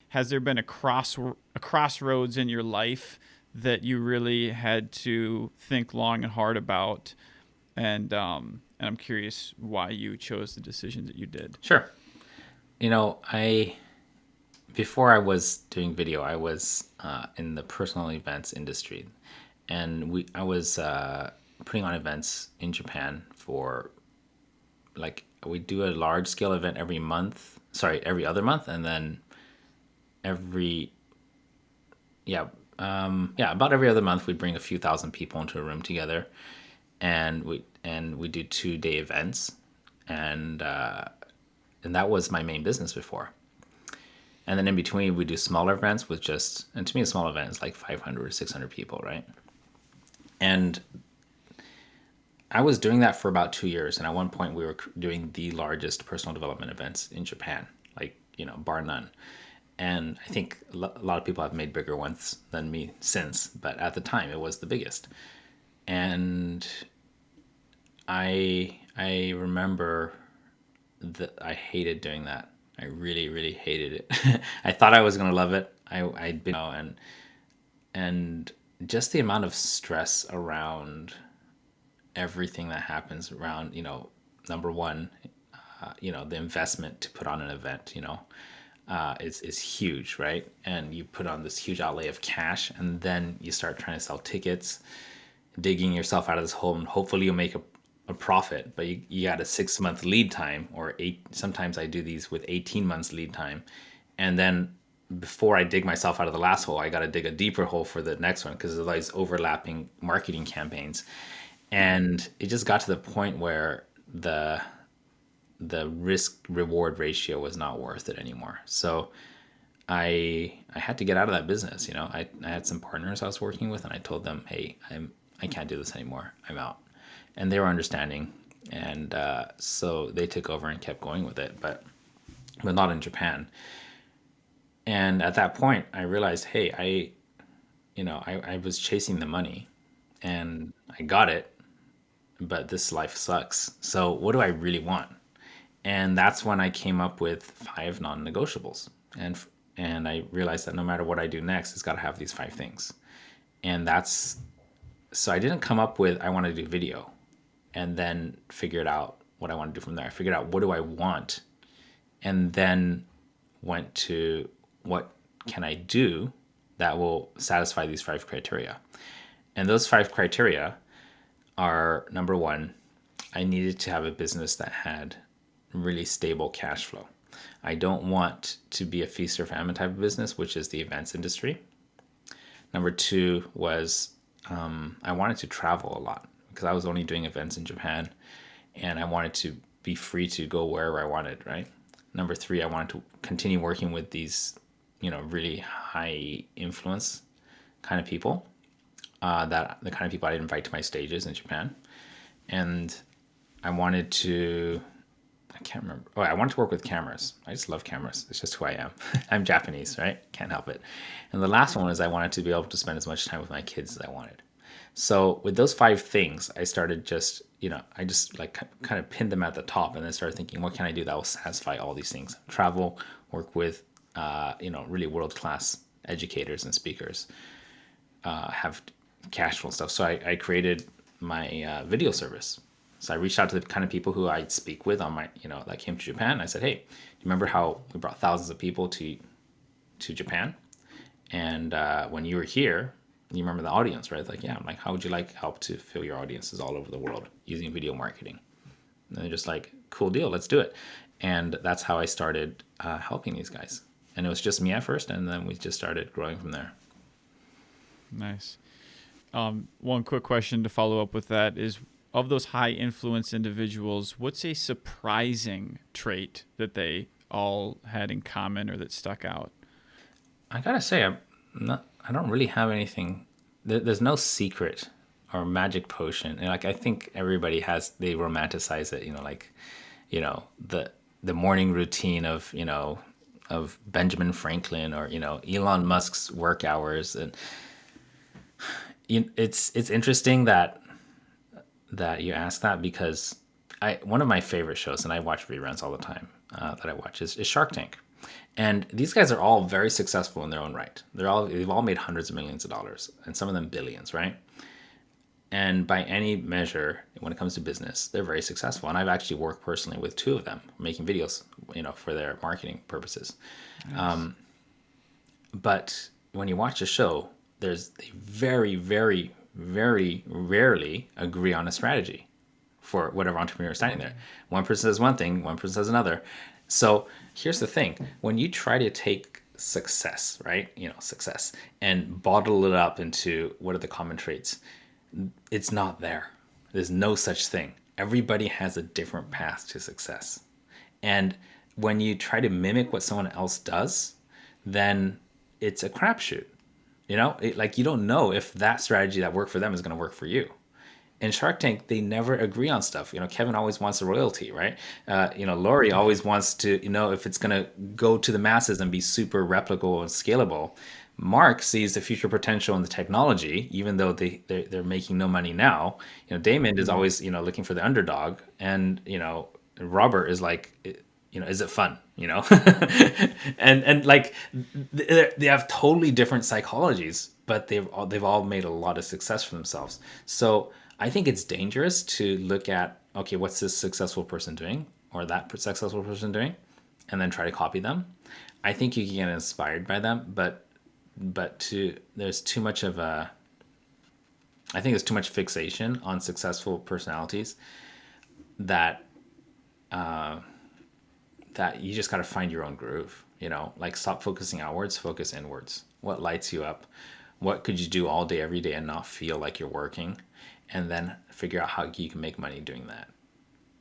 has there been a crossroads in your life that you really had to think long and hard about? And I'm curious why you chose the decision that you did. Sure. I before I was doing video, I was in the personal events industry, and we I was putting on events in Japan for like we do a large scale event every month. Sorry, every other month, and then every yeah yeah about every other month we'd bring a few thousand people into a room together, and we do 2 day events, and and that was my main business before. And then in between, we do smaller events with just, and to me, a small event is like 500 or 600 people, right? And I was doing that for about 2 years. And at one point, we were doing the largest personal development events in Japan, like, bar none. And I think a lot of people have made bigger ones than me since, but at the time, it was the biggest. And I remember that I hated doing that. I really, really hated it. I thought I was gonna love it. I'd been, and just the amount of stress around everything that happens around, number one, the investment to put on an event, is huge, right? And you put on this huge outlay of cash, and then you start trying to sell tickets, digging yourself out of this hole, and hopefully you'll make a profit. But you got a 6 month lead time, or eight. Sometimes I do these with 18 months lead time, and then before I dig myself out of the last hole, I got to dig a deeper hole for the next one because of these overlapping marketing campaigns. And it just got to the point where the risk reward ratio was not worth it anymore. So I had to get out of that business. I had some partners I was working with, and I told them, hey, I can't do this anymore. I'm out, and they were understanding, and so they took over and kept going with it, but not in Japan. And at that point, I realized, hey, I was chasing the money, and I got it, but this life sucks. So what do I really want? And that's when I came up with 5 non-negotiables, and I realized that no matter what I do next, it's got to have these 5 things. And that's so I didn't come up with I want to do video and then figured out what I want to do from there. I figured out what do I want, and then went to what can I do that will satisfy these 5 criteria. And those 5 criteria are: number one, I needed to have a business that had really stable cash flow. I don't want to be a feast or famine type of business, which is the events industry. Number two was I wanted to travel a lot because I was only doing events in Japan, and I wanted to be free to go wherever I wanted, right? Number three, I wanted to continue working with these, really high influence kind of people, that the kind of people I'd invite to my stages in Japan. And I wanted to, I can't remember. Oh, I wanted to work with cameras. I just love cameras. It's just who I am. I'm Japanese, right? Can't help it. And the last one is I wanted to be able to spend as much time with my kids as I wanted. So with those 5 things, I started just, I just like kind of pinned them at the top, and then started thinking, what can I do that will satisfy all these things? Travel, work with, really world-class educators and speakers, have cash flow stuff. So I created my video service. So I reached out to the kind of people who I speak with on my, that came to Japan. I said, hey, do you remember how we brought thousands of people to Japan? And when you were here, you remember the audience, right? Like, yeah. I'm like, how would you like help to fill your audiences all over the world using video marketing? And they're just like, cool deal, let's do it. And that's how I started helping these guys. And it was just me at first, and then we just started growing from there. Nice. One quick question to follow up with that is, of those high influence individuals, what's a surprising trait that they all had in common or that stuck out? I gotta say, I don't really have anything. There's no secret or magic potion. And like, I think everybody they romanticize it, the morning routine of Benjamin Franklin, or, Elon Musk's work hours. And it's interesting that you ask that, because one of my favorite shows, and I watch reruns all the time, that I watch is Shark Tank. And these guys are all very successful in their own right. They've all made hundreds of millions of dollars, and some of them billions, right? And by any measure, when it comes to business, they're very successful. And I've actually worked personally with two of them, making videos, for their marketing purposes. Nice. But when you watch a show, they very, very, very rarely agree on a strategy for whatever entrepreneur is standing there. One person says one thing, one person says another. So here's the thing: when you try to take success, right? Success, and bottle it up into what are the common traits, it's not there. There's no such thing. Everybody has a different path to success. And when you try to mimic what someone else does, then it's a crapshoot. Like you don't know if that strategy that worked for them is going to work for you. In Shark Tank, they never agree on stuff. Kevin always wants a royalty, right? Lori always wants to, if it's going to go to the masses and be super replicable and scalable. Mark sees the future potential in the technology, even though they're making no money now. Damon is always, looking for the underdog, and Robert is like, is it fun? And like they have totally different psychologies, but they've all made a lot of success for themselves. So I think it's dangerous to look at, okay, what's this successful person doing or that successful person doing, and then try to copy them. I think you can get inspired by them, but there's too much of a, I think there's too much fixation on successful personalities that that you just got to find your own groove. Like stop focusing outwards, focus inwards. What lights you up? What could you do all day, every day, and not feel like you're working? And then figure out how you can make money doing that.